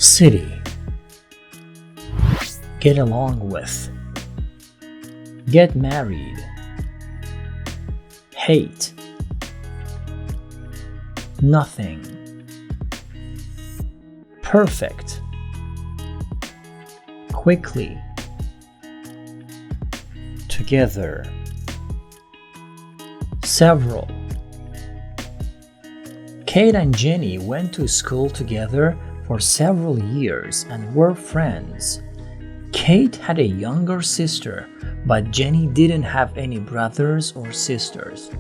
City. Get along with. Get married. Hate. Nothing. Perfect. Quickly. Together. Several. Kate and Jenny went to school together for several years and were friends. Kate had a younger sister, but Jenny didn't have any brothers or sisters.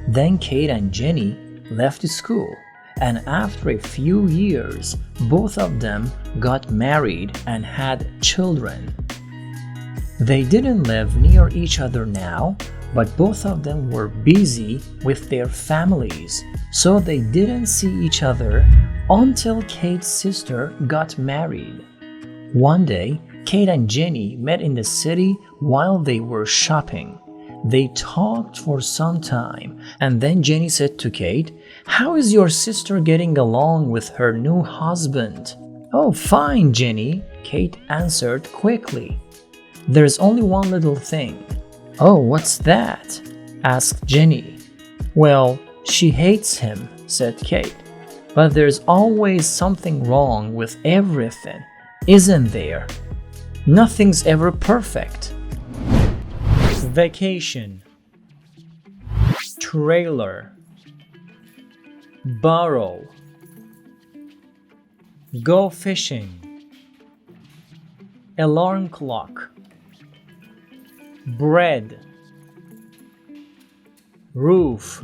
Then Kate and Jenny left school, and after a few years, both of them got married and had children. They didn't live near each other now, but both of them were busy with their families, so they didn't see each other until Kate's sister got married. One day, Kate and Jenny met in the city while they were shopping. They talked for some time, and then Jenny said to Kate, "How is your sister getting along with her new husband?" "Oh, fine, Jenny," Kate answered quickly. "There's only one little thing." "Oh, what's that?" asked Jenny. "Well, she hates him," said Kate. "But there's always something wrong with everything, isn't there? Nothing's ever perfect." Vacation. Trailer. Borrow. Go fishing. Alarm clock. Bread. Roof.